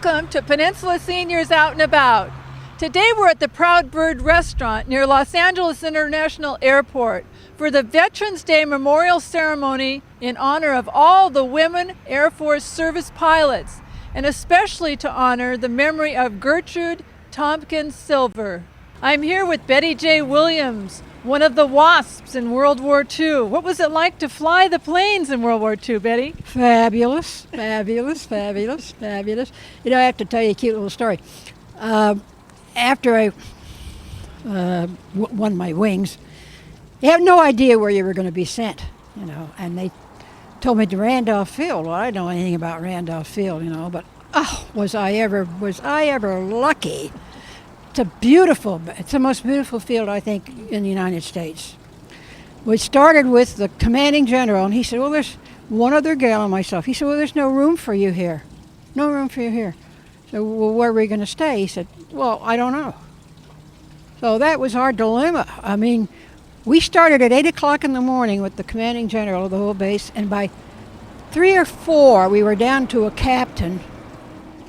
Welcome to Peninsula Seniors Out and About. Today we're at the Proud Bird restaurant near Los Angeles International Airport for the Veterans Day Memorial Ceremony in honor of all the women Air Force service pilots, and especially to honor the memory of Gertrude Tompkins Silver. I'm here with Betty J. Williams, one of the WASPs in World War II. What was it like to fly the planes in World War II, Betty? Fabulous, fabulous, fabulous, fabulous. You know, I have to tell you a cute little story. After I won my wings, you have no idea where you were going to be sent, you know, and they told me to Randolph Field. Well, I don't know anything about Randolph Field, you know, but was I ever lucky. It's the most beautiful field, I think, in the United States. We started with the commanding general, and he said, well, there's one other gal and myself. He said, well, there's no room for you here. No room for you here. So, well, where are we going to stay? He said, well, I don't know. So that was our dilemma. I mean, we started at 8 o'clock in the morning with the commanding general of the whole base, and by 3 or 4, we were down to a captain,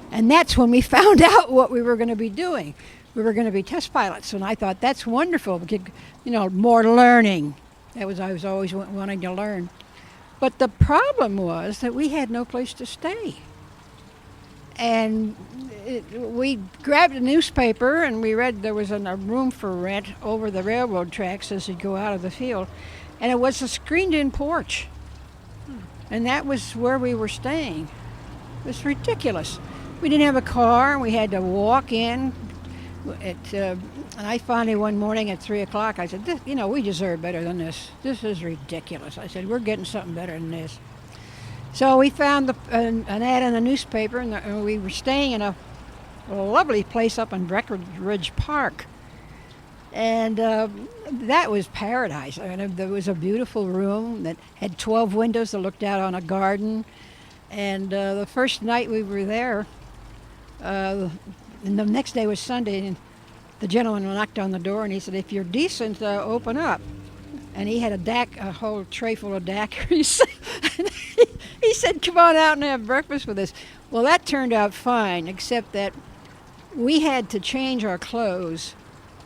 and that's when we found out what we were going to be doing. We were going to be test pilots, and I thought that's wonderful. We could, you know, more learning. I was always wanting to learn. But the problem was that we had no place to stay. And we grabbed a newspaper and we read there was a room for rent over the railroad tracks as you go out of the field. And it was a screened-in porch. And that was where we were staying. It was ridiculous. We didn't have a car, and we had to walk in. And I finally one morning at 3 o'clock, I said, we deserve better than this. This is ridiculous. I said, we're getting something better than this. So we found an ad in the newspaper, and we were staying in a lovely place up in Breckenridge Park. And that was paradise. I mean, there was a beautiful room that had 12 windows that looked out on a garden. And the first night we were there, and the next day was Sunday, and the gentleman knocked on the door, and he said, if you're decent, open up. And he had a whole tray full of daiquiris. He said, come on out and have breakfast with us. Well, that turned out fine, except that we had to change our clothes.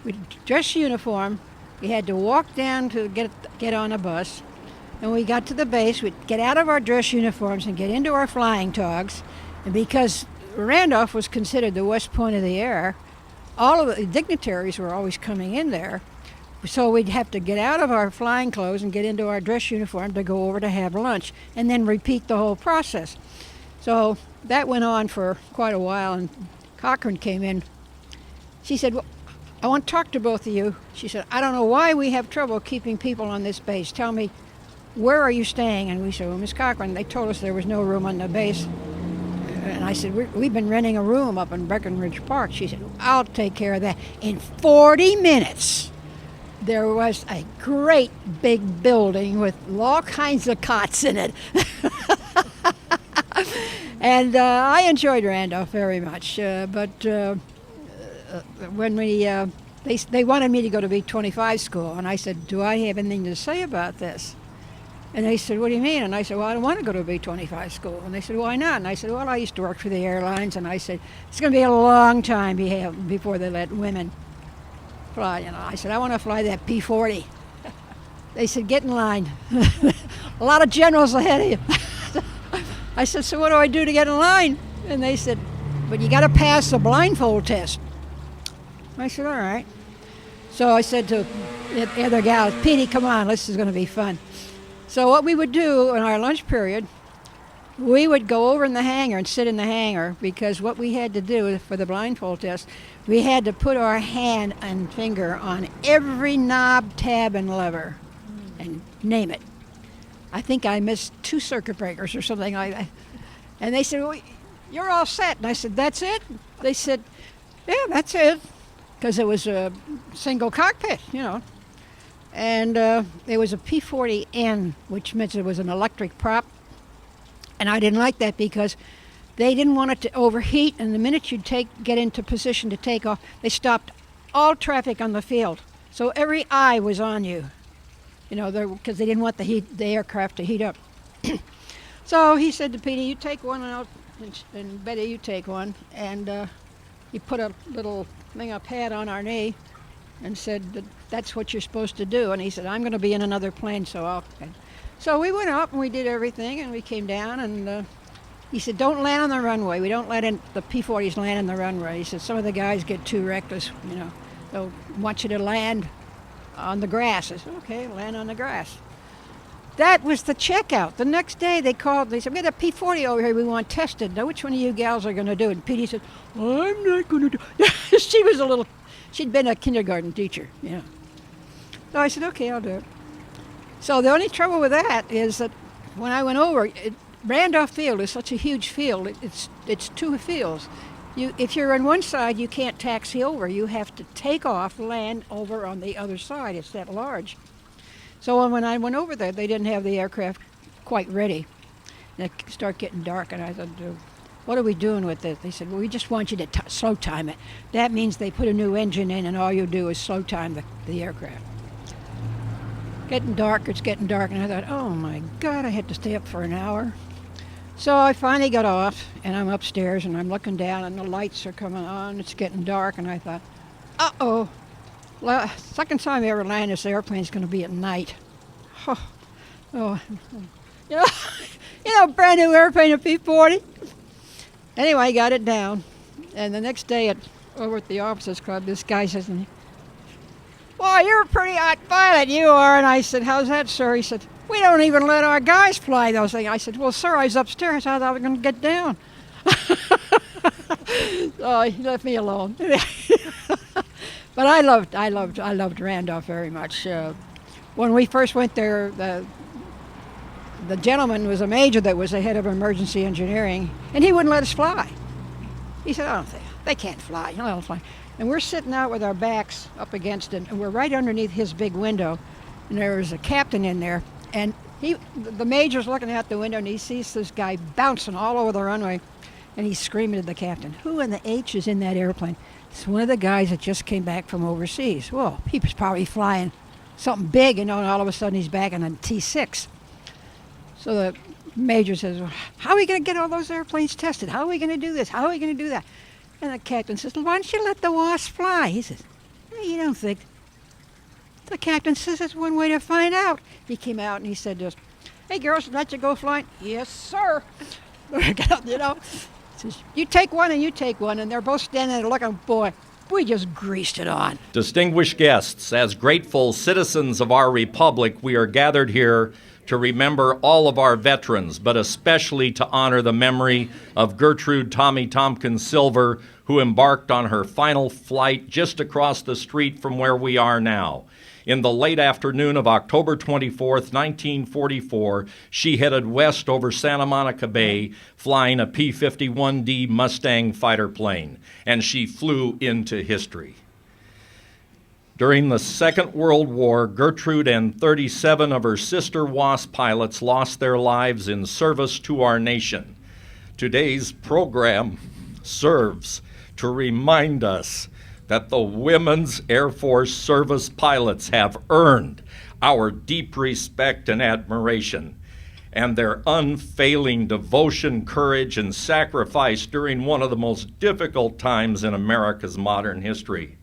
We dress uniform. We had to walk down to get on a bus. And when we got to the base, we'd get out of our dress uniforms and get into our flying togs. And because Randolph was considered the West Point of the air, all of the dignitaries were always coming in there. So we'd have to get out of our flying clothes and get into our dress uniform to go over to have lunch, and then repeat the whole process. So that went on for quite a while, and Cochran came in. She said, well, I want to talk to both of you. She said, I don't know why we have trouble keeping people on this base. Tell me, where are you staying? And we said, well, Miss Cochran, they told us there was no room on the base. And I said, we've been renting a room up in Breckenridge Park. She said, I'll take care of that. In 40 minutes, there was a great big building with all kinds of cots in it. And I enjoyed Randolph very much. But when they wanted me to go to B-25 school, and I said, do I have anything to say about this? And they said, what do you mean? And I said, well, I don't want to go to a B-25 school. And they said, why not? And I said, well, I used to work for the airlines. And I said, it's going to be a long time before they let women fly. You know, I said, I want to fly that P-40. They said, get in line. A lot of generals ahead of you. I said, so what do I do to get in line? And they said, but you got to pass the blindfold test. I said, all right. So I said to the other gal, Petey, come on, this is going to be fun. So what we would do in our lunch period, we would go over in the hangar and sit in the hangar, because what we had to do for the blindfold test, we had to put our hand and finger on every knob, tab, and lever and name it. I think I missed 2 circuit breakers or something like that. And they said, well, you're all set. And I said, that's it? They said, yeah, that's it. Because it was a single cockpit, you know. And it was a P-40N, which meant it was an electric prop. And I didn't like that because they didn't want it to overheat. And the minute you'd get into position to take off, they stopped all traffic on the field. So every eye was on you, you know, because they didn't want the aircraft to heat up. So he said to Petey, you take one and I'll and Betty, you take one. And he put a little thing, a pad on our knee, and said that that's what you're supposed to do. And he said, I'm going to be in another plane, so I'll. So we went up and we did everything, and we came down, and he said, don't land on the runway. We don't let the P-40s land on the runway. He said, some of the guys get too reckless, you know. They'll want you to land on the grass. I said, okay, land on the grass. That was the checkout. The next day they called, they said, we got a P-40 over here we want tested. Now which one of you gals are going to do it? And Petey said, I'm not going to do it. She'd been a kindergarten teacher, you know. So I said, okay, I'll do it. So the only trouble with that is that when I went over, Randolph Field is such a huge field. It's two fields. If you're on one side, you can't taxi over. You have to take off, land over on the other side. It's that large. So when I went over there, they didn't have the aircraft quite ready. And it started getting dark, and I thought, what are we doing with this? They said, well, we just want you to slow time it. That means they put a new engine in, and all you do is slow time the aircraft. Getting dark, it's getting dark, and I thought, oh my God, I had to stay up for an hour. So I finally got off, and I'm upstairs, and I'm looking down, and the lights are coming on. It's getting dark, and I thought, uh-oh. Second time I ever land this airplane's going to be at night. Oh. You know, brand new airplane, a P-40. Anyway, I got it down, and the next day over at the officers club, this guy says to me, well, you're a pretty hot pilot, you are. And I said, how's that, sir? He said, we don't even let our guys fly those things. I said, well, sir, I was upstairs. I thought I was going to get down. So he left me alone. But I loved Randolph very much. When we first went there, the gentleman was a major that was the head of emergency engineering, and he wouldn't let us fly. He said, I don't think, they can't fly. You know, they'll fly. And we're sitting out with our backs up against it, and we're right underneath his big window, and there was a captain in there, and the major's looking out the window, and he sees this guy bouncing all over the runway, and he's screaming at the captain, who in the H is in that airplane? It's one of the guys that just came back from overseas. Well, he was probably flying something big, you know, and all of a sudden he's back in a T6. So the major says, well, how are we going to get all those airplanes tested? How are we going to do this? How are we going to do that? And the captain says, why don't you let the WASP fly? He says, you don't think. The captain says, that's one way to find out. He came out and he said to us, hey, girls, let you go flying? Yes, sir. You know, he says, you take one and you take one. And they're both standing there looking, boy, we just greased it on. Distinguished guests, as grateful citizens of our republic, we are gathered here to remember all of our veterans, but especially to honor the memory of Gertrude Tommy Tompkins Silver, who embarked on her final flight just across the street from where we are now. In the late afternoon of October 24th, 1944, she headed west over Santa Monica Bay, flying a P-51D Mustang fighter plane, and she flew into history. During the Second World War, Gertrude and 37 of her sister WASP pilots lost their lives in service to our nation. Today's program serves to remind us that the Women's Air Force service pilots have earned our deep respect and admiration, and their unfailing devotion, courage, and sacrifice during one of the most difficult times in America's modern history.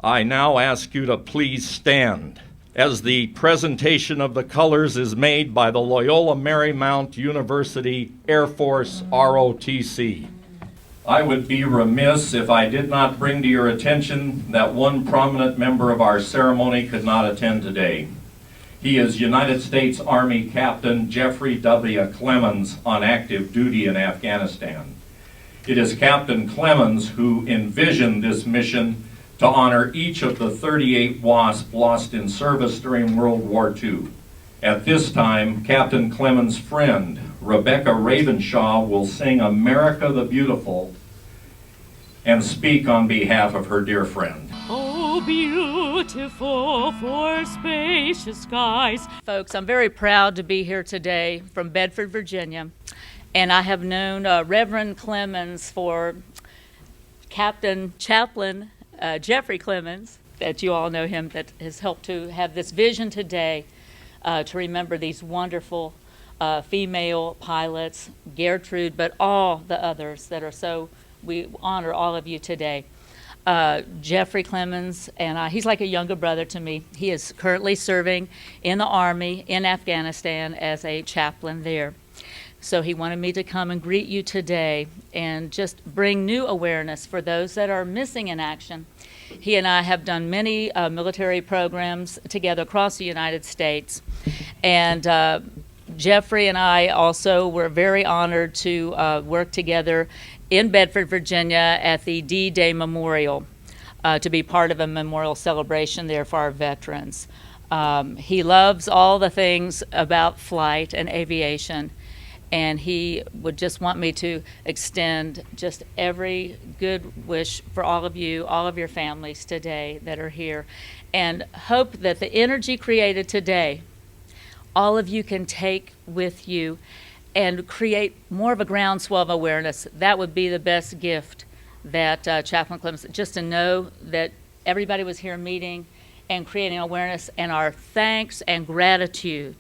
I now ask you to please stand as the presentation of the colors is made by the Loyola Marymount University Air Force ROTC. I would be remiss if I did not bring to your attention that one prominent member of our ceremony could not attend today. He is United States Army Captain Jeffrey W. Clemens on active duty in Afghanistan. It is Captain Clemens who envisioned this mission to honor each of the 38 WASP lost in service during World War II. At this time, Captain Clemens' friend, Rebecca Ravenshaw, will sing America the Beautiful and speak on behalf of her dear friend. Oh, beautiful for spacious skies. Folks, I'm very proud to be here today from Bedford, Virginia, and I have known Reverend Clemens for Captain Chaplain Jeffrey Clemens, that you all know him, that has helped to have this vision today to remember these wonderful female pilots, Gertrude, but all the others that are so, we honor all of you today. Jeffrey Clemens, and he's like a younger brother to me. He is currently serving in the Army in Afghanistan as a chaplain there. So he wanted me to come and greet you today and just bring new awareness for those that are missing in action. He and I have done many military programs together across the United States. And Jeffrey and I also were very honored to work together in Bedford, Virginia at the D-Day Memorial to be part of a memorial celebration there for our veterans. He loves all the things about flight and aviation, and he would just want me to extend just every good wish for all of you, all of your families today that are here, and hope that the energy created today, all of you can take with you and create more of a groundswell of awareness. That would be the best gift that Chaplain Clemens, just to know that everybody was here meeting and creating awareness, and our thanks and gratitude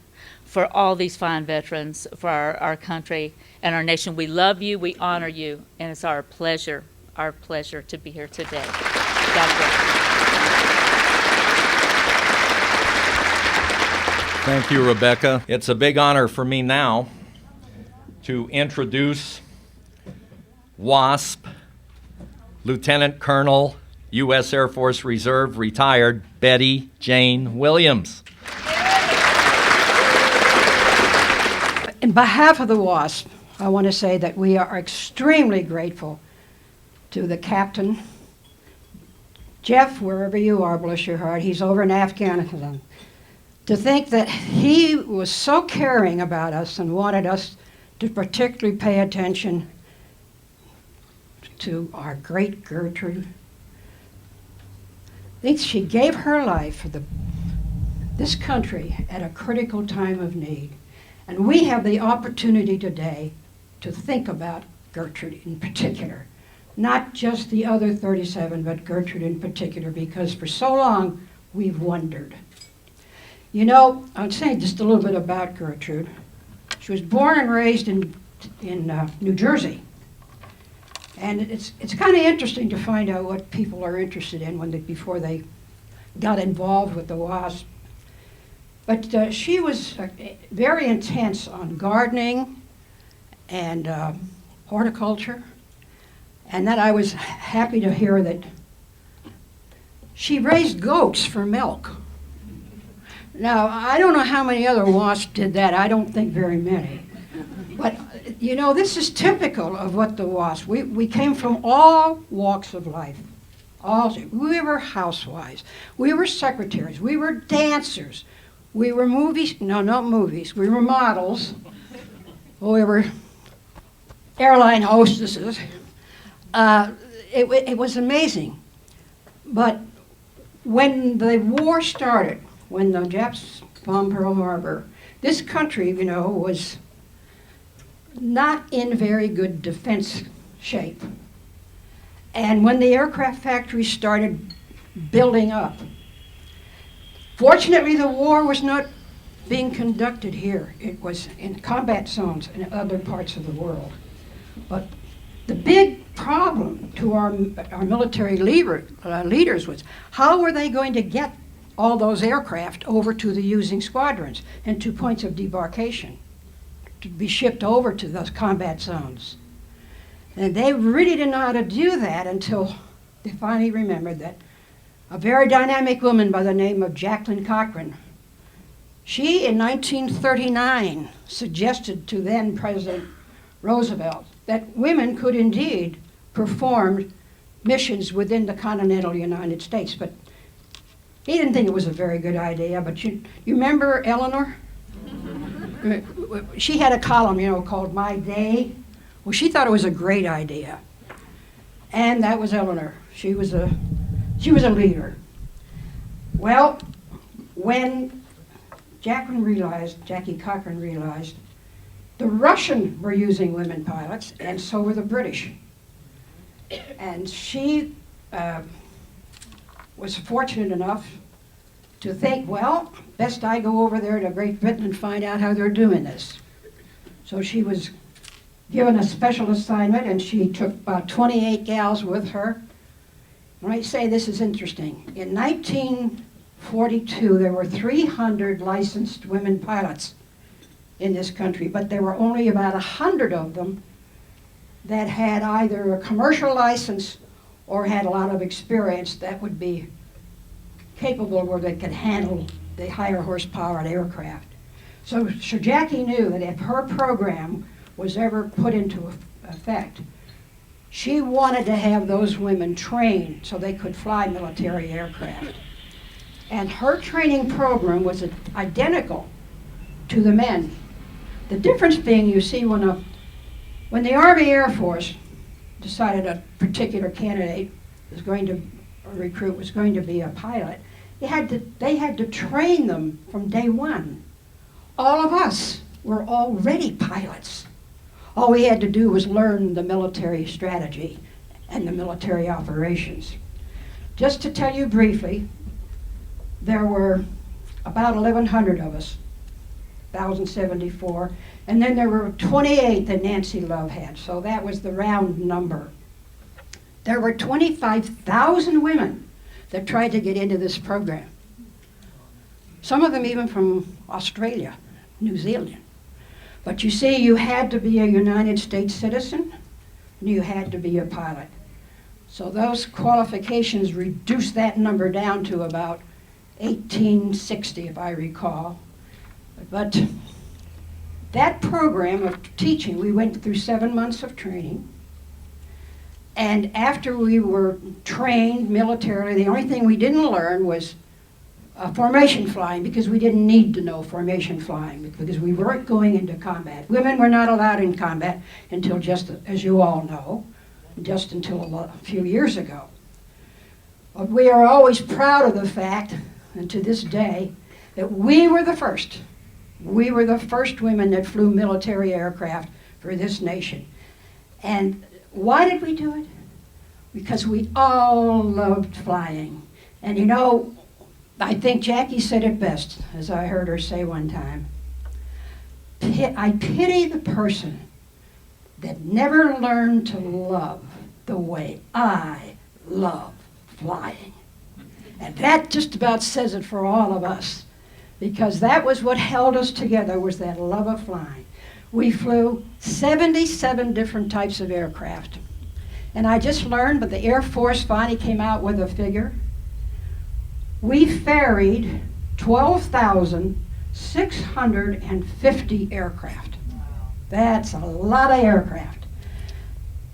for all these fine veterans, for our country and our nation. We love you, we honor you, and it's our pleasure to be here today. God bless you. Thank you, Rebecca. It's a big honor for me now to introduce WASP Lieutenant Colonel, U.S. Air Force Reserve, retired Betty Jane Williams. In behalf of the WASP, I want to say that we are extremely grateful to the captain. Jeff, wherever you are, bless your heart, he's over in Afghanistan. To think that he was so caring about us and wanted us to particularly pay attention to our great Gertrude. I think she gave her life for this country at a critical time of need. And we have the opportunity today to think about Gertrude in particular. Not just the other 37, but Gertrude in particular, because for so long we've wondered. You know, I'll say just a little bit about Gertrude. She was born and raised in New Jersey. And it's kind of interesting to find out what people are interested in before they got involved with the WASP. But she was very intense on gardening and horticulture. And that I was happy to hear that she raised goats for milk. Now, I don't know how many other WASPs did that. I don't think very many. But, you know, this is typical of what the WASP, we came from all walks of life. We were housewives. We were secretaries. We were dancers. We were not movies. We were models. We were airline hostesses. It was amazing. But when the war started, when the Japs bombed Pearl Harbor, this country, you know, was not in very good defense shape. And when the aircraft factories started building up, fortunately the war was not being conducted here. It was in combat zones in other parts of the world. But the big problem to our military leaders was, how were they going to get all those aircraft over to the using squadrons and to points of debarkation to be shipped over to those combat zones? And they really didn't know how to do that until they finally remembered that a very dynamic woman by the name of Jacqueline Cochran, she in 1939 suggested to then President Roosevelt that women could indeed perform missions within the continental United States. But he didn't think it was a very good idea. But you remember Eleanor? She had a column, you know, called My Day. Well, she thought it was a great idea. And that was Eleanor. She was a leader. Well, when Jackie Cochran realized the Russians were using women pilots, and so were the British. And she was fortunate enough to think, well, best I go over there to Great Britain and find out how they're doing this. So she was given a special assignment, and she took about 28 gals with her. When I say this is interesting, in 1942 there were 300 licensed women pilots in this country, but there were only about 100 of them that had either a commercial license or had a lot of experience that would be capable where they could handle the higher horsepower aircraft. So Sir Jackie knew that if her program was ever put into effect, she wanted to have those women trained so they could fly military aircraft. And her training program was identical to the men. The difference being, you see, when the Army Air Force decided a particular candidate was going to, a recruit was going to be a pilot, they had to train them from day one. All of us were already pilots. All we had to do was learn the military strategy and the military operations. Just to tell you briefly, there were about 1,100 of us, 1,074, and then there were 28 that Nancy Love had, so that was the round number. There were 25,000 women that tried to get into this program. Some of them even from Australia, New Zealand. But you see, you had to be a United States citizen, and you had to be a pilot. So those qualifications reduced that number down to about 1860, if I recall. But that program of teaching, we went through 7 months of training. And after we were trained militarily, the only thing we didn't learn was formation flying, because we didn't need to know formation flying, because we weren't going into combat. Women were not allowed in combat until, just as you all know, just until a few years ago. But we are always proud of the fact, and to this day, that we were the first. We were the first women that flew military aircraft for this nation. And why did we do it? Because we all loved flying. And you know, I think Jackie said it best, as I heard her say one time. I pity the person that never learned to love the way I love flying. And that just about says it for all of us, because that was what held us together, was that love of flying. We flew 77 different types of aircraft. And I just learned, but the Air Force finally came out with a figure. We ferried 12,650 aircraft. That's a lot of aircraft.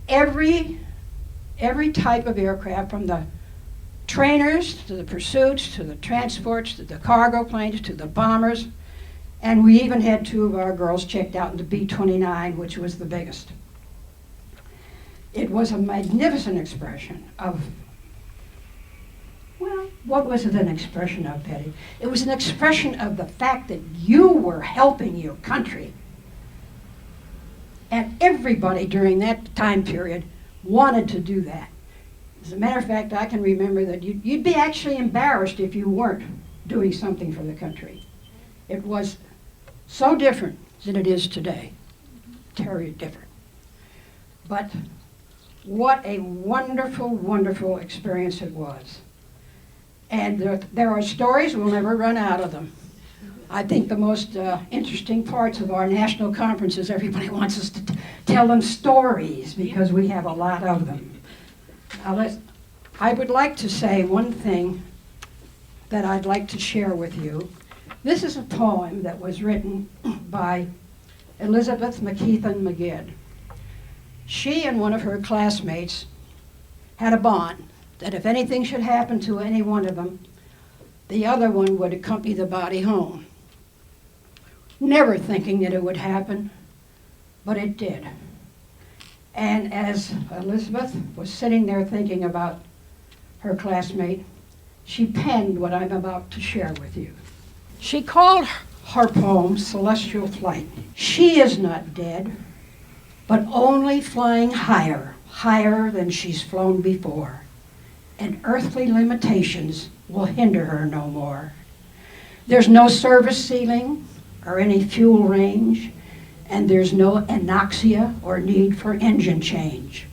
Every type of aircraft, from the trainers to the pursuits to the transports to the cargo planes to the bombers, and we even had 2 of our girls checked out in the B-29, which was the biggest. It was a magnificent expression of, well, what was it an expression of, Betty? It was an expression of the fact that you were helping your country. And everybody during that time period wanted to do that. As a matter of fact, I can remember that you'd be actually embarrassed if you weren't doing something for the country. It was so different than it is today. Terribly different. But what a wonderful, wonderful experience it was. And there are stories, we'll never run out of them. I think the most interesting parts of our national conferences, everybody wants us to tell them stories, because we have a lot of them. Now, I would like to say one thing that I'd like to share with you. This is a poem that was written by Elizabeth McKeithen McGidd. She and one of her classmates had a bond that if anything should happen to any one of them, the other one would accompany the body home. Never thinking that it would happen, but it did. And as Elizabeth was sitting there thinking about her classmate, she penned what I'm about to share with you. She called her poem Celestial Flight. She is not dead, but only flying higher, higher than she's flown before. And earthly limitations will hinder her no more. There's no service ceiling or any fuel range, and there's no anoxia or need for engine change.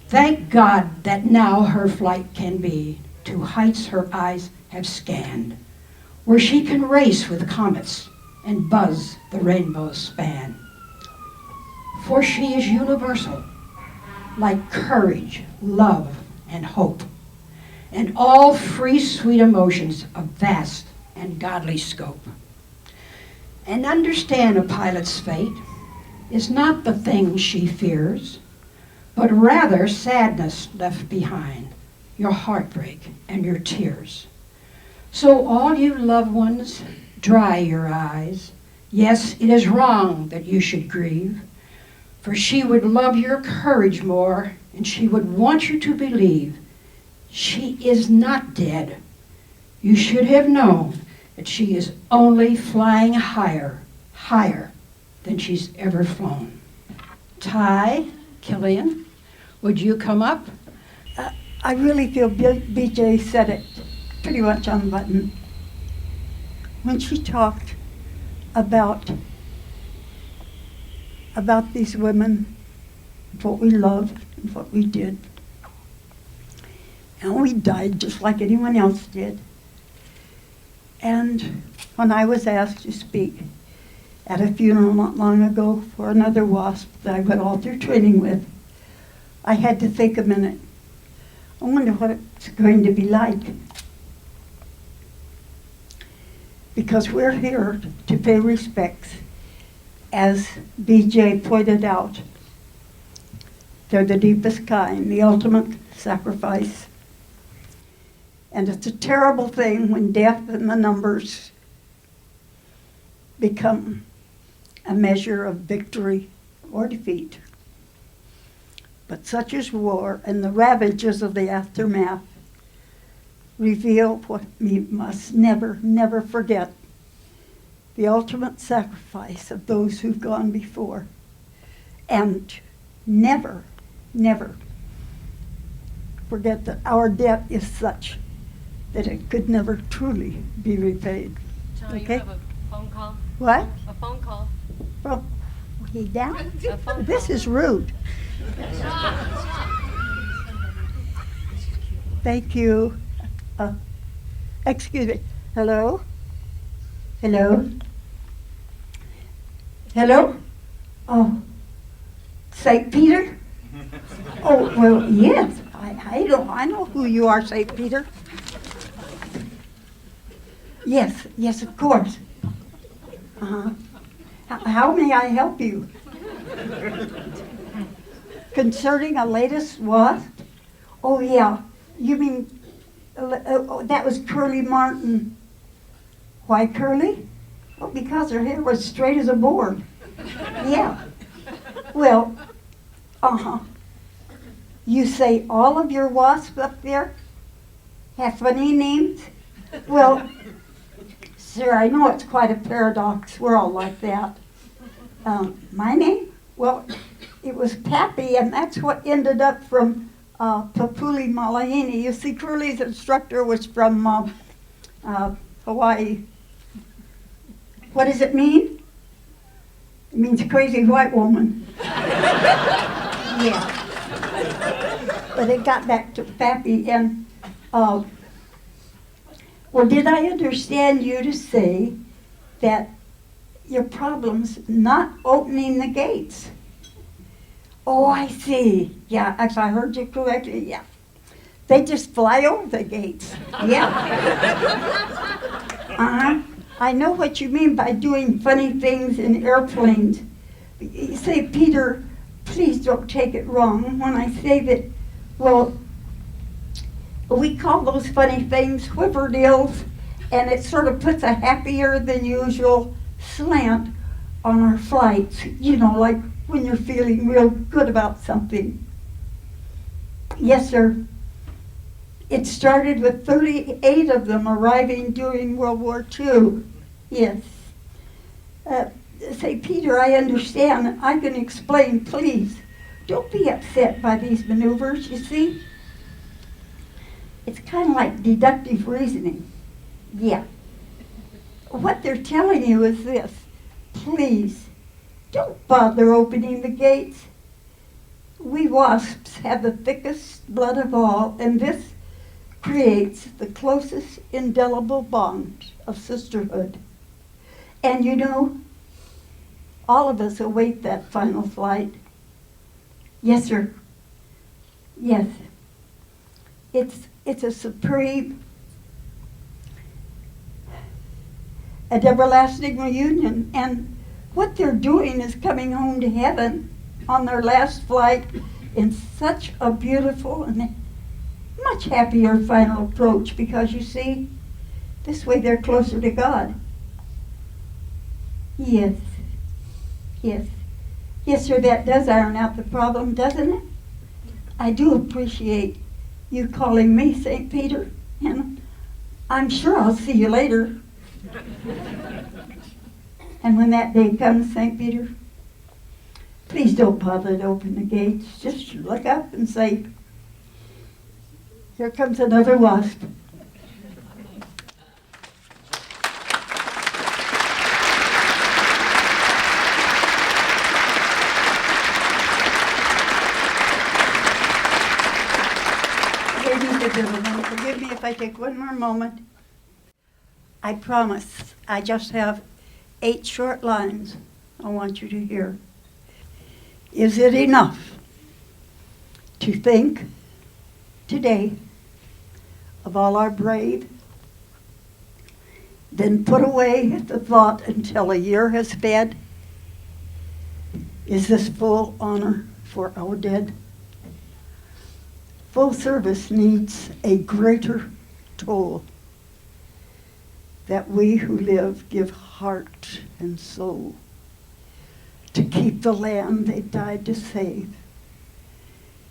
Thank God that now her flight can be to heights her eyes have scanned, where she can race with comets and buzz the rainbow's span. For she is universal, like courage, love, and hope, and all free, sweet emotions of vast and godly scope. And understand a pilot's fate is not the thing she fears, but rather sadness left behind, your heartbreak and your tears. So all you loved ones, dry your eyes. Yes, it is wrong that you should grieve, for she would love your courage more, and she would want you to believe she is not dead. You should have known that she is only flying higher, higher than she's ever flown. Ty Killen, would you come up? I really feel BJ said it pretty much on the button. When she talked about these women, what we loved and what we did. And we died just like anyone else did. And when I was asked to speak at a funeral not long ago for another WASP that I went all through training with, I had to think a minute. I wonder what it's going to be like. Because we're here to pay respects. As BJ pointed out, they're the deepest kind, the ultimate sacrifice. And it's a terrible thing when death and the numbers become a measure of victory or defeat. But such is war, and the ravages of the aftermath reveal what we must never, never forget: the ultimate sacrifice of those who've gone before. And never, never forget that our debt is such that it could never truly be repaid. Charlie, Okay? you have a phone call? What? A phone call. Well, he down? A phone This call. is rude. Thank you. Excuse me. Hello? Hello? Hello? Oh, St. Peter? Oh, well, yes. I know who you are, St. Peter. Yes, yes, of course. Uh-huh. How may I help you? Concerning a latest WASP? Oh, yeah. You mean, that was Curly Martin. Why Curly? Well, because her hair was straight as a board. Yeah. Well, uh-huh. You say all of your WASPs up there have funny names? Well, sir, I know it's quite a paradox. We're all like that. My name? Well, it was Pappy, and that's what ended up from Papuli Malahini. You see, Curly's instructor was from Hawaii. What does it mean? It means crazy white woman. Yeah. But it got back to Pappy, and well, did I understand you to say that your problem's not opening the gates? Oh, I see. Yeah, if I heard you correctly, yeah. They just fly over the gates. Yeah. Uh-huh. I know what you mean by doing funny things in airplanes. You say, Peter, please don't take it wrong when I say that, well, we call those funny things whipperdills, and it sort of puts a happier than usual slant on our flights, you know, like when you're feeling real good about something. Yes, sir. It started with 38 of them arriving during World War II. Yes. Say, Peter, I understand. I can explain, please. Don't be upset by these maneuvers, you see. It's kind of like deductive reasoning. Yeah. What they're telling you is this. Please, Don't bother opening the gates. We wasps have the thickest blood of all, and this creates the closest indelible bond of sisterhood. And you know, all of us await that final flight. Yes, sir. Yes. It's a supreme and everlasting reunion, and what they're doing is coming home to heaven on their last flight in such a beautiful and much happier final approach, because you see, this way they're closer to God. Yes. Yes. Yes, sir, that does iron out the problem, doesn't it? I do appreciate you calling me St. Peter, and I'm sure I'll see you later. And when that day comes, St. Peter, please don't bother to open the gates. Just look up and say, here comes another wasp. Ladies and gentlemen, forgive me if I take one more moment. I promise I just have 8 short lines I want you to hear. Is it enough to think today of all our brave, then put away the thought until a year has sped? Is this full honor for our dead? Full service needs a greater toll, that we who live give heart and soul to keep the land they died to save,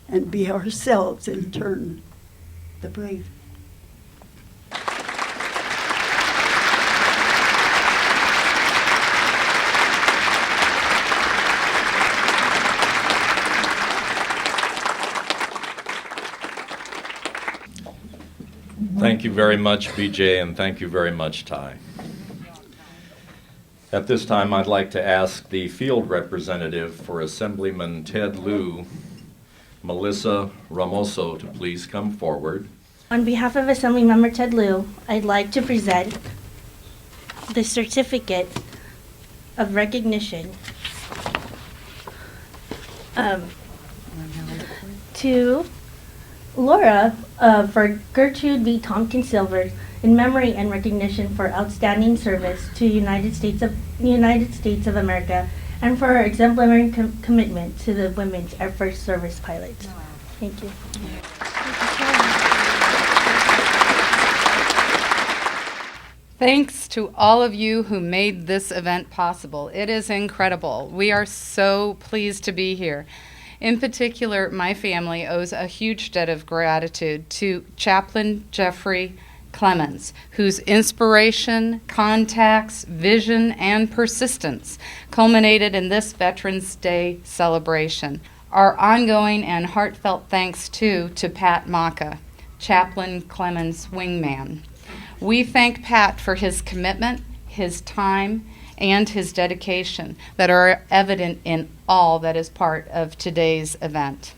and be ourselves in turn the brave. Thank you very much, BJ, and thank you very much, Ty. At this time, I'd like to ask the field representative for Assemblyman Ted Lieu, Melissa Ramoso, to please come forward. On behalf of Assemblymember Ted Lieu, I'd like to present the certificate of recognition to Laura for Gertrude V. Tompkins Silver in memory and recognition for outstanding service to the United States of America, and for her exemplary commitment to the women's Air Force service pilots. Thank you. Thanks to all of you who made this event possible. It is incredible. We are so pleased to be here. In particular, my family owes a huge debt of gratitude to Chaplain Jeffrey Clemens, whose inspiration, contacts, vision, and persistence culminated in this Veterans Day celebration. Our ongoing and heartfelt thanks, too, to Pat Macha, Chaplain Clemens' wingman. We thank Pat for his commitment, his time, and his dedication that are evident in all that is part of today's event.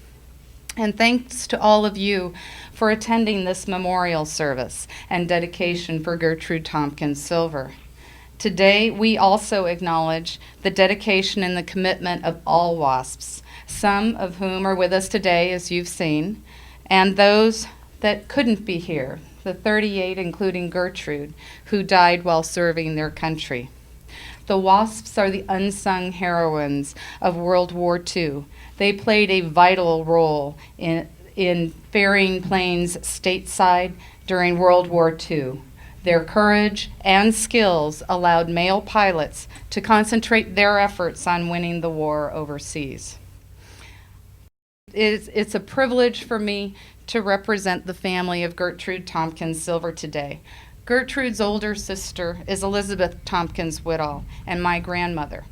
And thanks to all of you for attending this memorial service and dedication for Gertrude Tompkins Silver. Today, we also acknowledge the dedication and the commitment of all WASPs, some of whom are with us today, as you've seen, and those that couldn't be here, the 38, including Gertrude, who died while serving their country. The WASPs are the unsung heroines of World War II. They played a vital role in ferrying planes stateside during World War II. Their courage and skills allowed male pilots to concentrate their efforts on winning the war overseas. It's a privilege for me to represent the family of Gertrude Tompkins Silver today. Gertrude's older sister is Elizabeth Tompkins Whittall and my grandmother.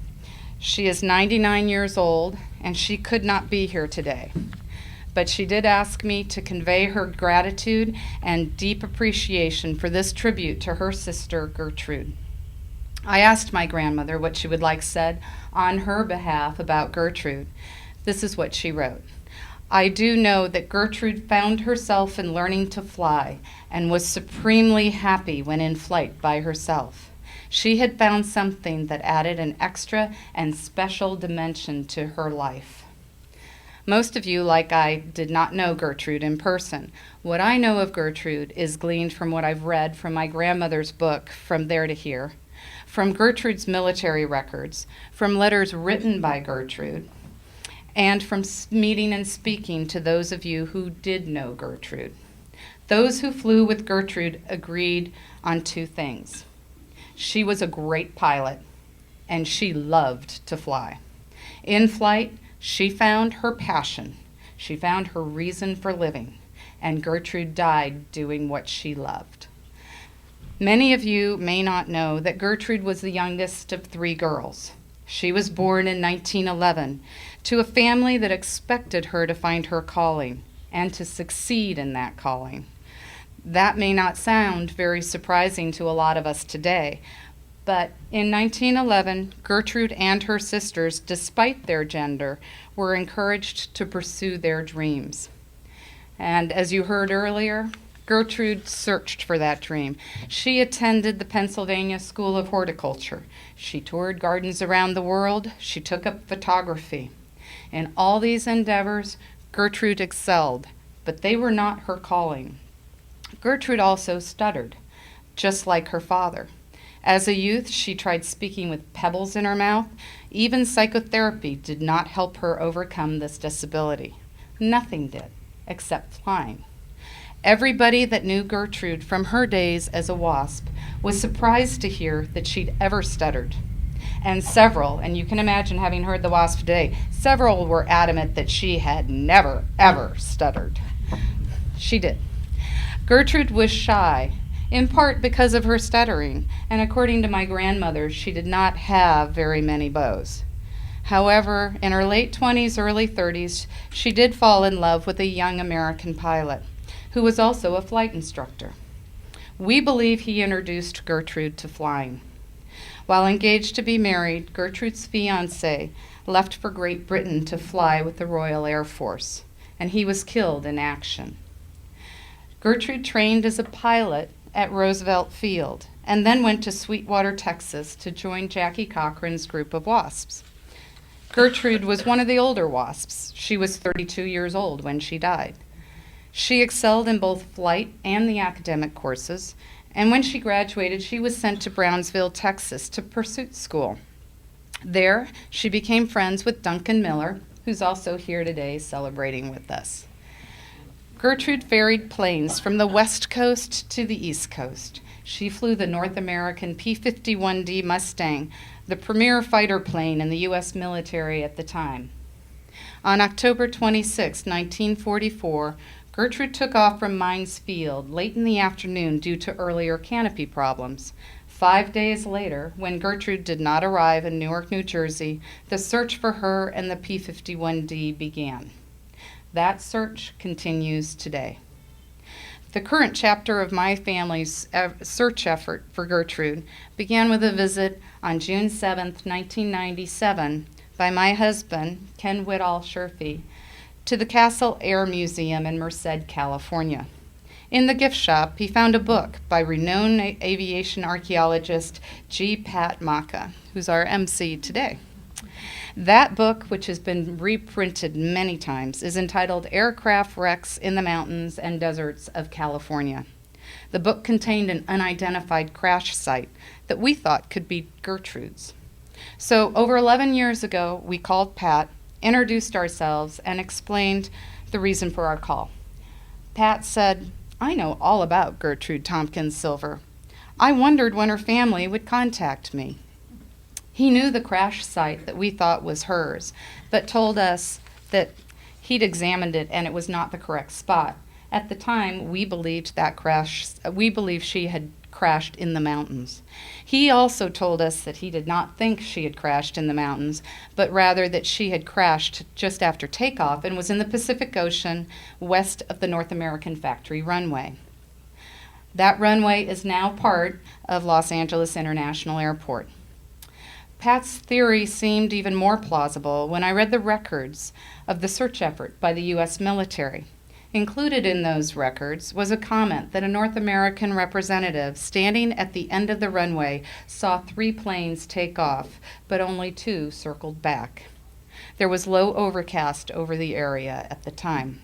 She is 99 years old and she could not be here today, but she did ask me to convey her gratitude and deep appreciation for this tribute to her sister Gertrude. I asked my grandmother what she would like said on her behalf about Gertrude. This is what she wrote. I do know that Gertrude found herself in learning to fly and was supremely happy when in flight by herself. She had found something that added an extra and special dimension to her life. Most of you, like I, did not know Gertrude in person. What I know of Gertrude is gleaned from what I've read from my grandmother's book, From There to Here, from Gertrude's military records, from letters written by Gertrude, and from meeting and speaking to those of you who did know Gertrude. Those who flew with Gertrude agreed on two things. She was a great pilot, and she loved to fly. In flight, she found her passion. She found her reason for living, and Gertrude died doing what she loved. Many of you may not know that Gertrude was the youngest of 3 girls. She was born in 1911 to a family that expected her to find her calling and to succeed in that calling. That may not sound very surprising to a lot of us today, but in 1911, Gertrude and her sisters, despite their gender, were encouraged to pursue their dreams. And as you heard earlier, Gertrude searched for that dream. She attended the Pennsylvania School of Horticulture. She toured gardens around the world. She took up photography. In all these endeavors, Gertrude excelled, but they were not her calling. Gertrude also stuttered, just like her father. As a youth, she tried speaking with pebbles in her mouth. Even psychotherapy did not help her overcome this disability. Nothing did, except flying. Everybody that knew Gertrude from her days as a WASP was surprised to hear that she'd ever stuttered. And several, and you can imagine having heard the WASP today, several were adamant that she had never, ever stuttered. She did. Gertrude was shy, in part because of her stuttering, and according to my grandmother, she did not have very many beaux. However, in her late 20s, early 30s, she did fall in love with a young American pilot who was also a flight instructor. We believe he introduced Gertrude to flying. While engaged to be married, Gertrude's fiancé left for Great Britain to fly with the Royal Air Force, and he was killed in action. Gertrude trained as a pilot at Roosevelt Field and then went to Sweetwater, Texas to join Jackie Cochran's group of WASPs. Gertrude was one of the older WASPs. She was 32 years old when she died. She excelled in both flight and the academic courses, and when she graduated, she was sent to Brownsville, Texas to pursuit school. There, she became friends with Duncan Miller, who's also here today celebrating with us. Gertrude ferried planes from the West Coast to the East Coast. She flew the North American P-51D Mustang, the premier fighter plane in the U.S. military at the time. On October 26, 1944, Gertrude took off from Mines Field late in the afternoon due to earlier canopy problems. 5 days later, when Gertrude did not arrive in Newark, New Jersey, the search for her and the P-51D began. That search continues today. The current chapter of my family's search effort for Gertrude began with a visit on June 7, 1997, by my husband, Ken Whittall-Scherfee, to the Castle Air Museum in Merced, California. In the gift shop, he found a book by renowned aviation archaeologist G. Pat Macha, who's our MC today. That book, which has been reprinted many times, is entitled Aircraft Wrecks in the Mountains and Deserts of California. The book contained an unidentified crash site that we thought could be Gertrude's. So over 11 years ago, we called Pat, introduced ourselves, and explained the reason for our call. Pat said, "I know all about Gertrude Tompkins Silver. I wondered when her family would contact me." He knew the crash site that we thought was hers, but told us that he'd examined it and it was not the correct spot. At the time, we believed she had crashed in the mountains. He also told us that he did not think she had crashed in the mountains, but rather that she had crashed just after takeoff and was in the Pacific Ocean west of the North American factory runway. That runway is now part of Los Angeles International Airport. Pat's theory seemed even more plausible when I read the records of the search effort by the U.S. military. Included in those records was a comment that a North American representative standing at the end of the runway saw 3 planes take off, but only 2 circled back. There was low overcast over the area at the time.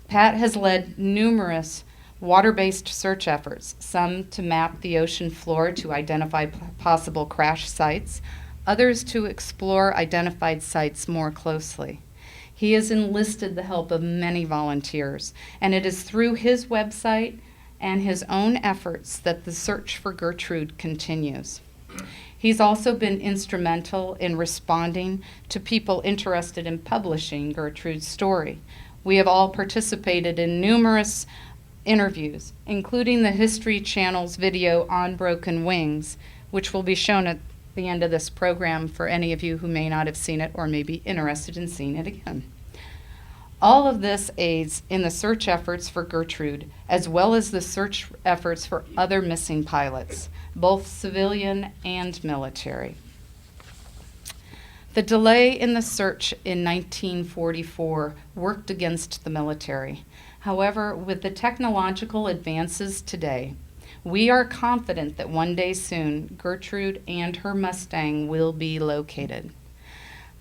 Pat has led numerous water-based search efforts, some to map the ocean floor to identify possible crash sites, others to explore identified sites more closely. He has enlisted the help of many volunteers, and it is through his website and his own efforts that the search for Gertrude continues. He's also been instrumental in responding to people interested in publishing Gertrude's story. We have all participated in numerous interviews, including the History Channel's video On Broken Wings, which will be shown at the end of this program for any of you who may not have seen it or may be interested in seeing it again. All of this aids in the search efforts for Gertrude, as well as the search efforts for other missing pilots, both civilian and military. The delay in the search in 1944 worked against the military. However, with the technological advances today, we are confident that one day soon, Gertrude and her Mustang will be located.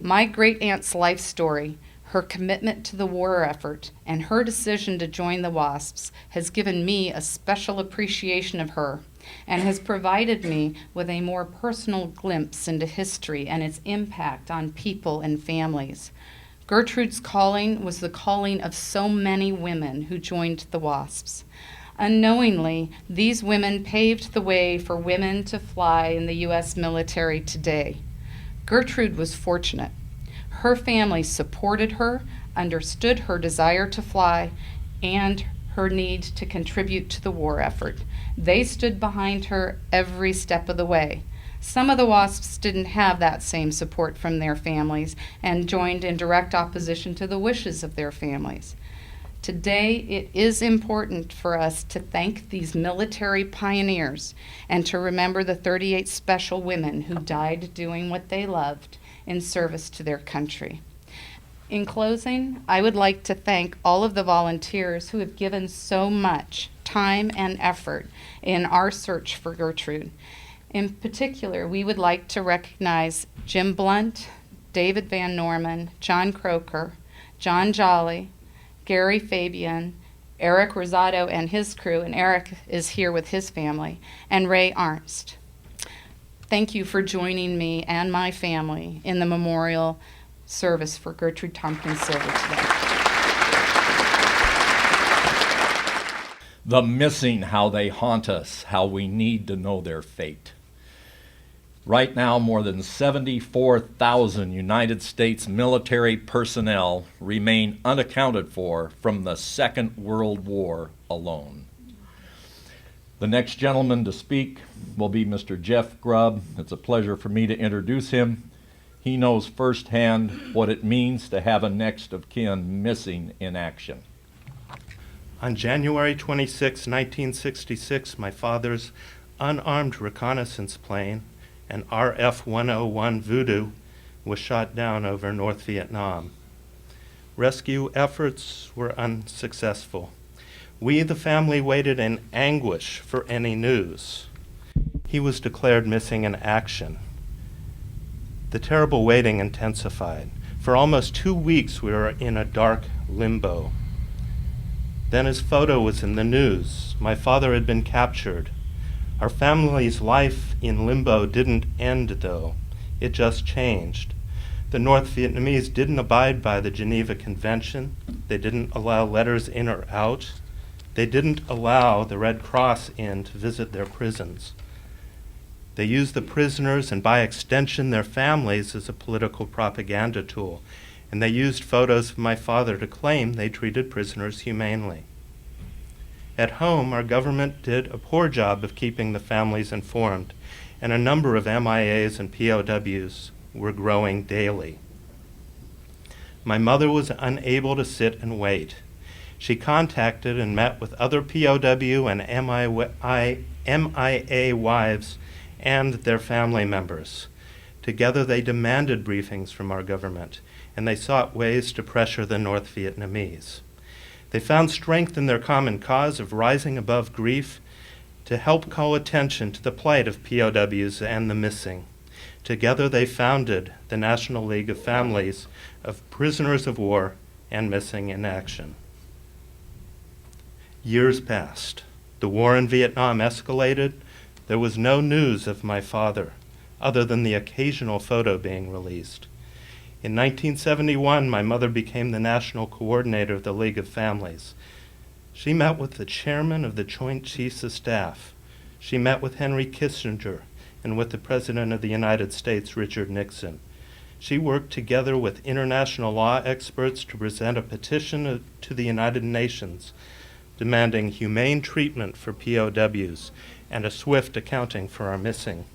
My great-aunt's life story, her commitment to the war effort, and her decision to join the WASPs has given me a special appreciation of her and has provided me with a more personal glimpse into history and its impact on people and families. Gertrude's calling was the calling of so many women who joined the WASPs. Unknowingly, these women paved the way for women to fly in the U.S. military today. Gertrude was fortunate. Her family supported her, understood her desire to fly, and her need to contribute to the war effort. They stood behind her every step of the way. Some of the WASPs didn't have that same support from their families and joined in direct opposition to the wishes of their families. Today, it is important for us to thank these military pioneers and to remember the 38 special women who died doing what they loved in service to their country. In closing, I would like to thank all of the volunteers who have given so much time and effort in our search for Gertrude. In particular, we would like to recognize Jim Blunt, David Van Norman, John Croker, John Jolly, Gary Fabian, Eric Rosado and his crew, and Eric is here with his family, and Ray Arnst. Thank you for joining me and my family in the memorial service for Gertrude Tompkins Silver today. The missing, how they haunt us, how we need to know their fate. Right now, more than 74,000 United States military personnel remain unaccounted for from the Second World War alone. The next gentleman to speak will be Mr. Jeff Grubb. It's a pleasure for me to introduce him. He knows firsthand what it means to have a next of kin missing in action. On January 26, 1966, my father's unarmed reconnaissance plane, an RF-101 Voodoo, was shot down over North Vietnam. Rescue efforts were unsuccessful. We, the family, waited in anguish for any news. He was declared missing in action. The terrible waiting intensified. For almost 2 weeks, we were in a dark limbo. Then his photo was in the news. My father had been captured. Our family's life in limbo didn't end, though. It just changed. The North Vietnamese didn't abide by the Geneva Convention. They didn't allow letters in or out. They didn't allow the Red Cross in to visit their prisons. They used the prisoners and, by extension, their families as a political propaganda tool. And they used photos of my father to claim they treated prisoners humanely. At home, our government did a poor job of keeping the families informed, and a number of MIAs and POWs were growing daily. My mother was unable to sit and wait. She contacted and met with other POW and MIA wives and their family members. Together they demanded briefings from our government, and they sought ways to pressure the North Vietnamese. They found strength in their common cause of rising above grief to help call attention to the plight of POWs and the missing. Together they founded the National League of Families of Prisoners of War and Missing in Action. Years passed. The war in Vietnam escalated. There was no news of my father, other than the occasional photo being released. In 1971, my mother became the national coordinator of the League of Families. She met with the chairman of the Joint Chiefs of Staff. She met with Henry Kissinger and with the President of the United States, Richard Nixon. She worked together with international law experts to present a petition to the United Nations demanding humane treatment for POWs and a swift accounting for our missing.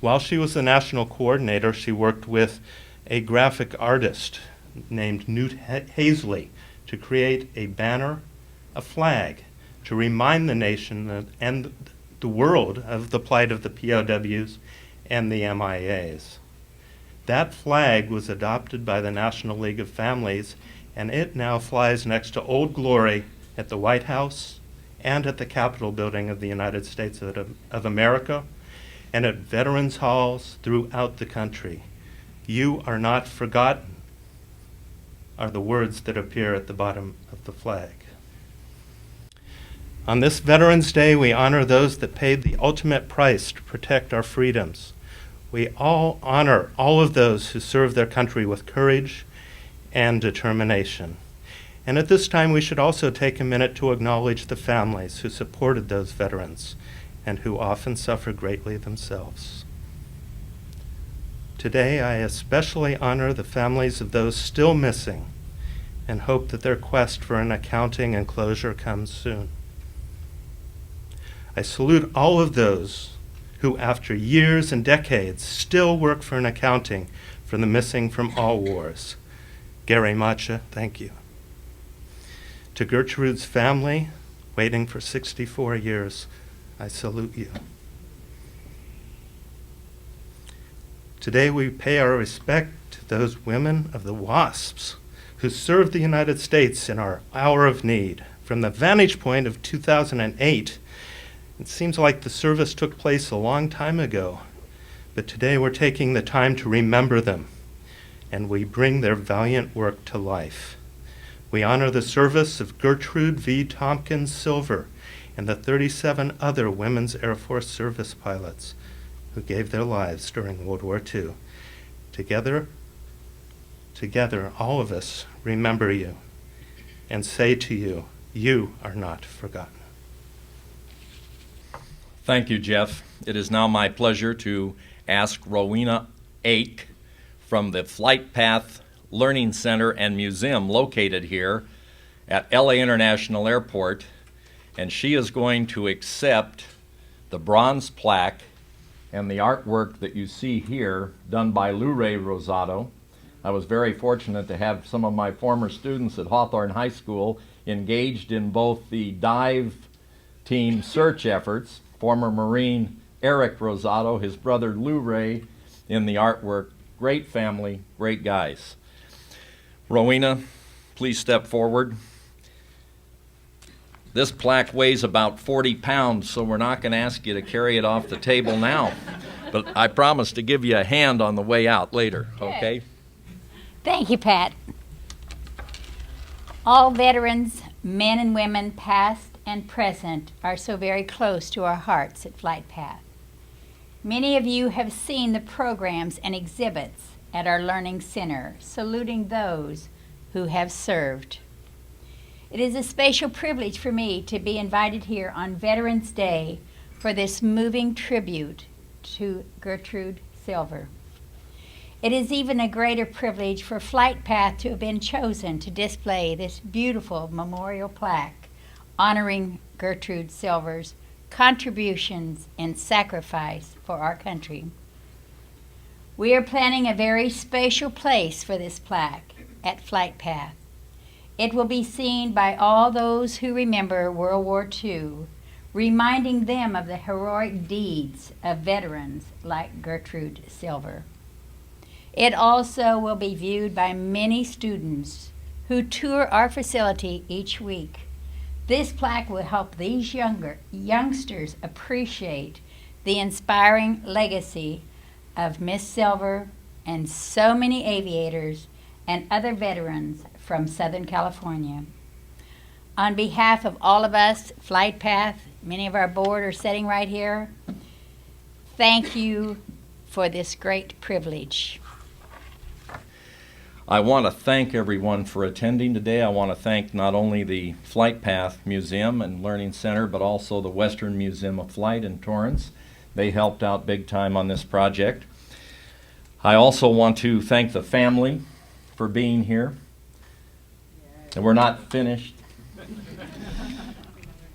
While she was the national coordinator, she worked with a graphic artist named Newt Hazley to create a banner, a flag, to remind the nation and the world of the plight of the POWs and the MIAs. That flag was adopted by the National League of Families, and it now flies next to Old Glory at the White House and at the Capitol building of the United States of America, and at veterans halls throughout the country. "You are not forgotten" are the words that appear at the bottom of the flag. On this Veterans Day, we honor those that paid the ultimate price to protect our freedoms. We all honor all of those who serve their country with courage and determination. And at this time, we should also take a minute to acknowledge the families who supported those veterans and who often suffer greatly themselves. Today, I especially honor the families of those still missing and hope that their quest for an accounting and closure comes soon. I salute all of those who, after years and decades, still work for an accounting for the missing from all wars. Gary Macha, thank you. To Gertrude's family, waiting for 64 years, I salute you. Today we pay our respect to those women of the WASPs who served the United States in our hour of need. From the vantage point of 2008, it seems like the service took place a long time ago, but today we're taking the time to remember them, and we bring their valiant work to life. We honor the service of Gertrude V. Tompkins Silver and the 37 other Women's Air Force service pilots who gave their lives during World War II. Together, all of us remember you and say to you, you are not forgotten. Thank you, Jeff. It is now my pleasure to ask Rowena Ake from the Flight Path Learning Center and Museum located here at LA International Airport, and she is going to accept the bronze plaque and the artwork that you see here done by Lure Rosado. I was very fortunate to have some of my former students at Hawthorne High School engaged in both the dive team search efforts, former Marine Eric Rosado, his brother Lure in the artwork. Great family, great guys. Rowena, please step forward. This plaque weighs about 40 pounds, so we're not going to ask you to carry it off the table now. But I promise to give you a hand on the way out later, okay? Thank you, Pat. All veterans, men and women, past and present, are so very close to our hearts at Flight Path. Many of you have seen the programs and exhibits at our Learning Center, saluting those who have served. It is a special privilege for me to be invited here on Veterans Day for this moving tribute to Gertrude Silver. It is even a greater privilege for Flight Path to have been chosen to display this beautiful memorial plaque honoring Gertrude Silver's contributions and sacrifice for our country. We are planning a very special place for this plaque at Flight Path. It will be seen by all those who remember World War II, reminding them of the heroic deeds of veterans like Gertrude Silver. It also will be viewed by many students who tour our facility each week. This plaque will help these youngsters appreciate the inspiring legacy of Miss Silver and so many aviators and other veterans from Southern California. On behalf of all of us, Flight Path, many of our board are sitting right here, thank you for this great privilege. I want to thank everyone for attending today. I want to thank not only the Flight Path Museum and Learning Center, but also the Western Museum of Flight in Torrance. They helped out big time on this project. I also want to thank the family for being here. And we're not finished.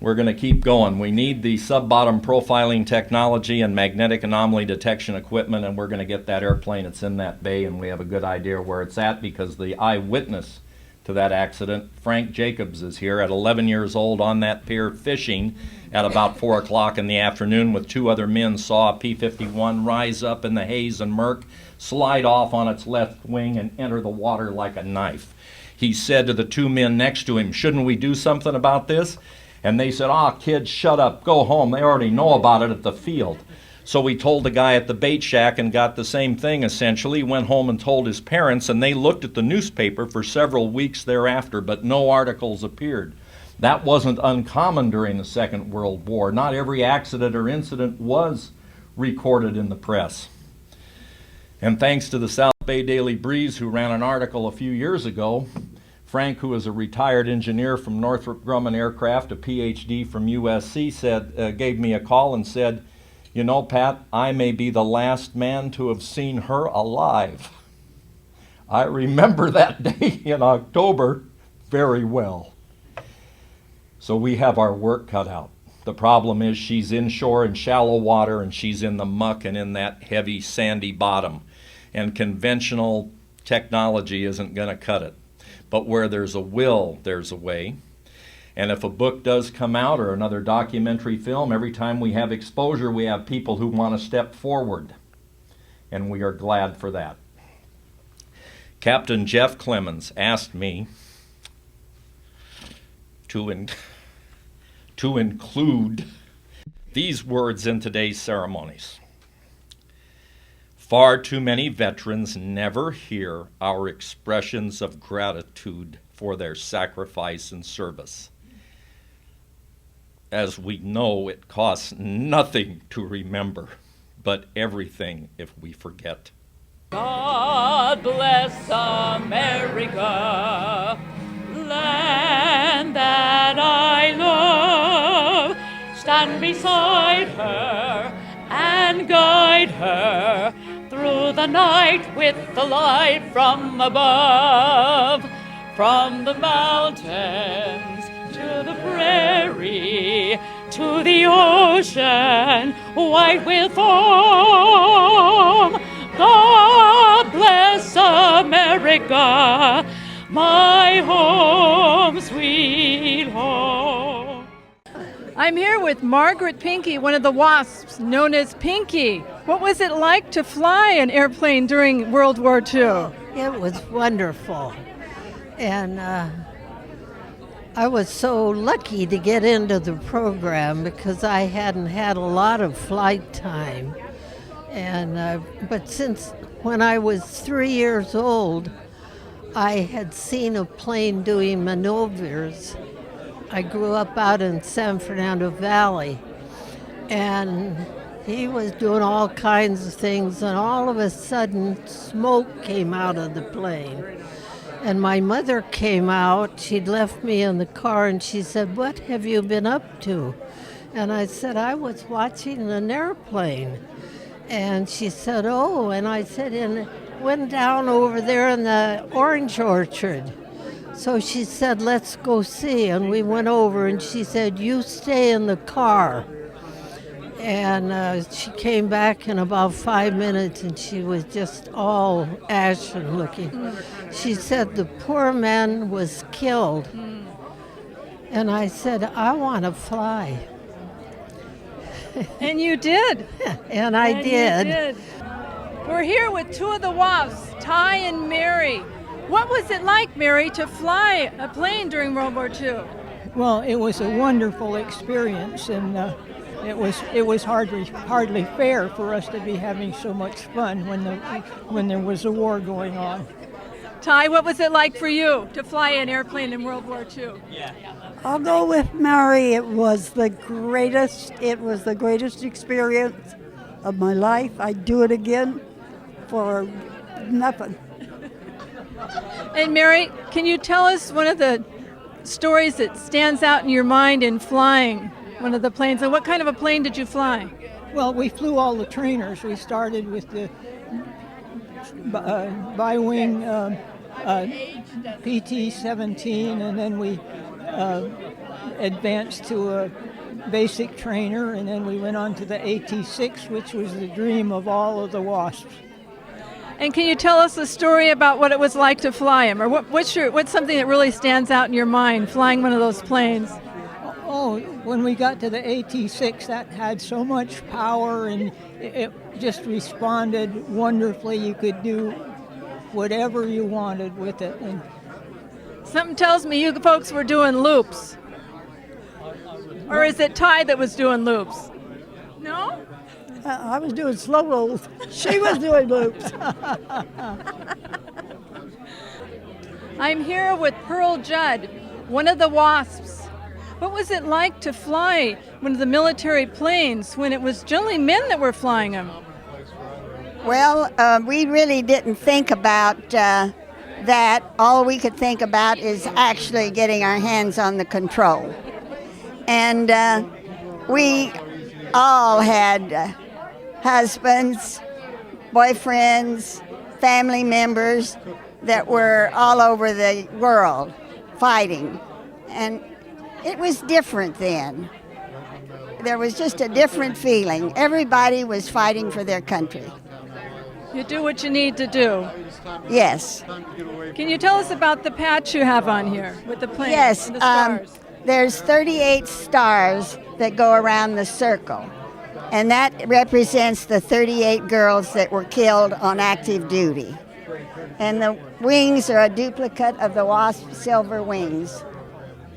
We're going to keep going. We need the sub-bottom profiling technology and magnetic anomaly detection equipment, and we're going to get that airplane. It's in that bay, and we have a good idea where it's at because the eyewitness to that accident, Frank Jacobs, is here at 11 years old on that pier fishing at about 4 o'clock in the afternoon with 2 other men, saw a P-51 rise up in the haze and murk, slide off on its left wing, and enter the water like a knife. He said to the 2 men next to him, "Shouldn't we do something about this?" And they said, "Kids, shut up, go home. They already know about it at the field." So we told the guy at the bait shack and got the same thing essentially, went home and told his parents, and they looked at the newspaper for several weeks thereafter, but no articles appeared. That wasn't uncommon during the Second World War. Not every accident or incident was recorded in the press. And thanks to the South Bay Daily Breeze, who ran an article a few years ago, Frank, who is a retired engineer from Northrop Grumman Aircraft, a PhD from USC, gave me a call and said, "You know, Pat, I may be the last man to have seen her alive." I remember that day in October very well. So we have our work cut out. The problem is she's inshore in shallow water, and she's in the muck and in that heavy sandy bottom. And conventional technology isn't going to cut it. But where there's a will, there's a way. And if a book does come out or another documentary film, every time we have exposure, we have people who want to step forward. And we are glad for that. Captain Jeff Clemens asked me to include these words in today's ceremonies. Far too many veterans never hear our expressions of gratitude for their sacrifice and service. As we know, it costs nothing to remember, but everything if we forget. God bless America, land that I love. Stand beside her and guide her through the night with the light from above. From the mountains to the prairie, to the ocean white with foam. God bless America, my home, sweet home. I'm here with Margaret Pinky, one of the WASPs, known as Pinky. What was it like to fly an airplane during World War II? It was wonderful. And I was so lucky to get into the program because I hadn't had a lot of flight time. And but since when I was 3 years old, I had seen a plane doing maneuvers. I grew up out in San Fernando Valley, and he was doing all kinds of things, and all of a sudden smoke came out of the plane. And my mother came out, she'd left me in the car, and she said, "What have you been up to?" And I said, "I was watching an airplane." And she said, "Oh," and I said, "And it went down over there in the orange orchard." So she said, "Let's go see." And we went over, and she said, "You stay in the car." And she came back in about 5 minutes, and she was just all ashen looking. She said the poor man was killed. And I said, I want to fly. And you did. And I did. You did. We're here with two of the WASPs, Ty and Mary. What was it like, Mary, to fly a plane during World War II? Well, it was a wonderful experience, and it was hardly fair for us to be having so much fun when there was a war going on. Ty, what was it like for you to fly an airplane in World War II? I'll go with Mary. It was the greatest experience of my life. I'd do it again for nothing. And Mary, can you tell us one of the stories that stands out in your mind in flying one of the planes? And what kind of a plane did you fly? Well, we flew all the trainers. We started with the bi-wing PT-17, and then we advanced to a basic trainer, and then we went on to the AT-6, which was the dream of all of the WASPs. And can you tell us a story about what it was like to fly them? Or what's something that really stands out in your mind, flying one of those planes? Oh, when we got to the AT-6, that had so much power, and it just responded wonderfully. You could do whatever you wanted with it. And something tells me you folks were doing loops. Or is it Ty that was doing loops? No? I was doing slow rolls. She was doing loops. I'm here with Pearl Judd, one of the WASPs. What was it like to fly one of the military planes when it was generally men that were flying them? Well, we really didn't think about that. All we could think about is actually getting our hands on the control. And we all had husbands, boyfriends, family members that were all over the world fighting. And it was different then. There was just a different feeling. Everybody was fighting for their country. You do what you need to do. Yes. Can you tell us about the patch you have on here with the plane? Yes. And the stars? There's 38 stars that go around the circle. And that represents the 38 girls that were killed on active duty. And the wings are a duplicate of the WASP silver wings.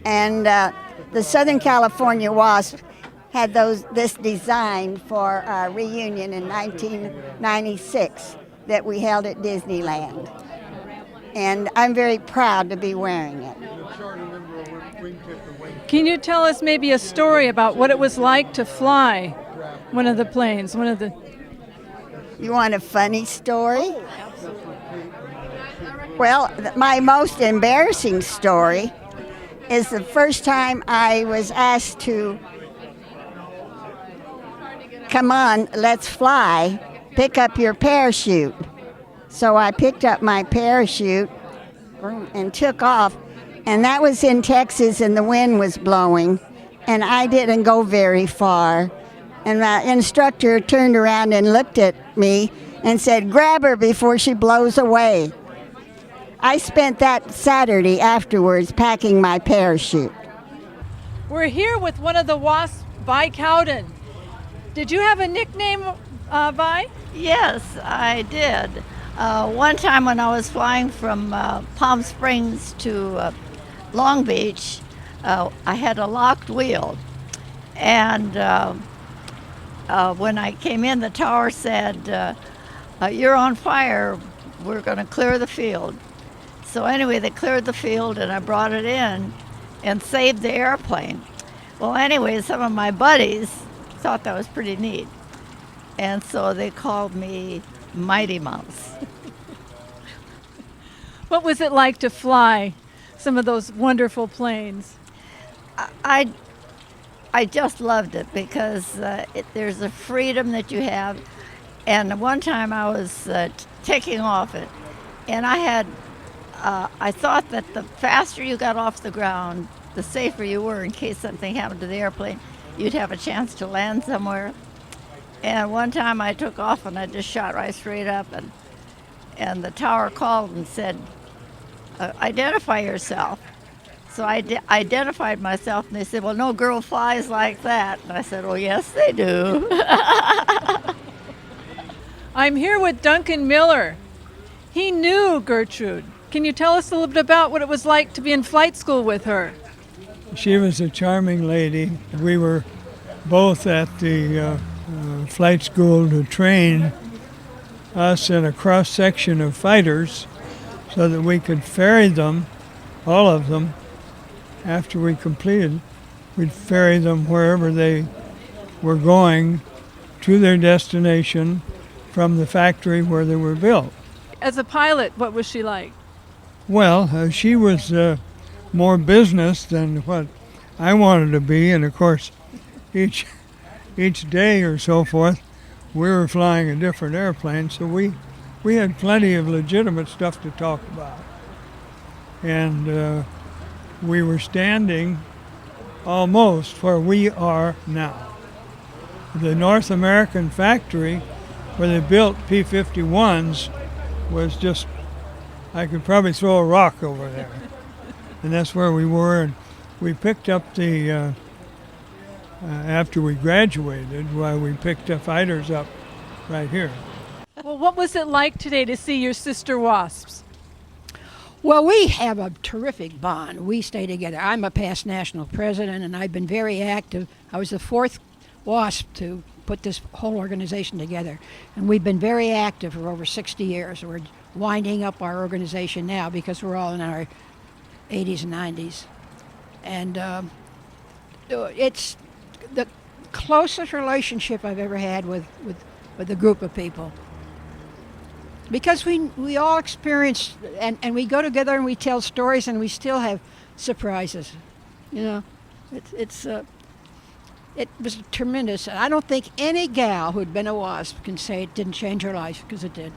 And the Southern California WASP had this design for a reunion in 1996 that we held at Disneyland. And I'm very proud to be wearing it. Can you tell us maybe a story about what it was like to fly one of the planes, You want a funny story? Well, my most embarrassing story is the first time I was asked to, come on, let's fly, pick up your parachute. So I picked up my parachute and took off, and that was in Texas, and the wind was blowing, and I didn't go very far. And my instructor turned around and looked at me and said, grab her before she blows away. I spent that Saturday afterwards packing my parachute. We're here with one of the WASPs, Vi Cowden. Did you have a nickname, Vi? Yes, I did. One time when I was flying from Palm Springs to Long Beach, I had a locked wheel. And when I came in, the tower said, you're on fire, we're going to clear the field. So anyway, they cleared the field, and I brought it in and saved the airplane. Well, anyway, some of my buddies thought that was pretty neat. And so they called me Mighty Mouse. What was it like to fly some of those wonderful planes? I just loved it because there's a freedom that you have. And one time I was taking off it, and I thought that the faster you got off the ground, the safer you were in case something happened to the airplane. You'd have a chance to land somewhere. And one time I took off and I just shot right straight up, and the tower called and said, identify yourself. So I identified myself, and they said, well, no girl flies like that. And I said, well, yes, they do. I'm here with Duncan Miller. He knew Gertrude. Can you tell us a little bit about what it was like to be in flight school with her? She was a charming lady. We were both at the flight school to train us in a cross-section of fighters so that we could ferry them, all of them, after we completed. We'd ferry them wherever they were going to their destination from the factory where they were built. As a pilot, what was she like? Well, she was more business than what I wanted to be, and of course, each day or so forth, we were flying a different airplane, so we had plenty of legitimate stuff to talk about. And we were standing almost where we are now. The North American factory where they built P-51s was just, I could probably throw a rock over there. And that's where we were. And we picked up the, after we graduated, we picked the fighters up right here. Well, what was it like today to see your sister WASPs? Well, we have a terrific bond. We stay together. I'm a past national president, and I've been very active. I was the fourth WASP to put this whole organization together, and we've been very active for over 60 years. We're winding up our organization now because we're all in our 80s and 90s. And it's the closest relationship I've ever had with a group of people. Because we all experience, and we go together and we tell stories, and we still have surprises. You know, it was tremendous. I don't think any gal who'd been a WASP can say it didn't change her life, because it did.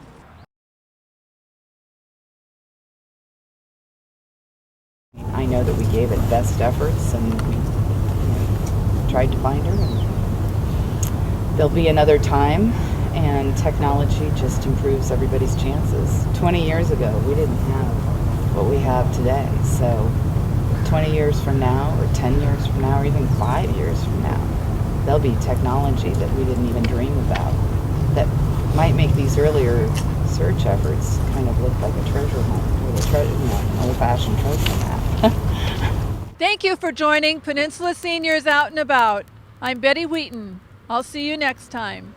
I know that we gave it best efforts, and we tried to find her. And there'll be another time. And technology just improves everybody's chances. 20 years ago, we didn't have what we have today. So 20 years from now, or 10 years from now, or even 5 years from now, there'll be technology that we didn't even dream about that might make these earlier search efforts kind of look like a treasure hunt with an old-fashioned treasure map. Thank you for joining Peninsula Seniors Out and About. I'm Betty Wheaton. I'll see you next time.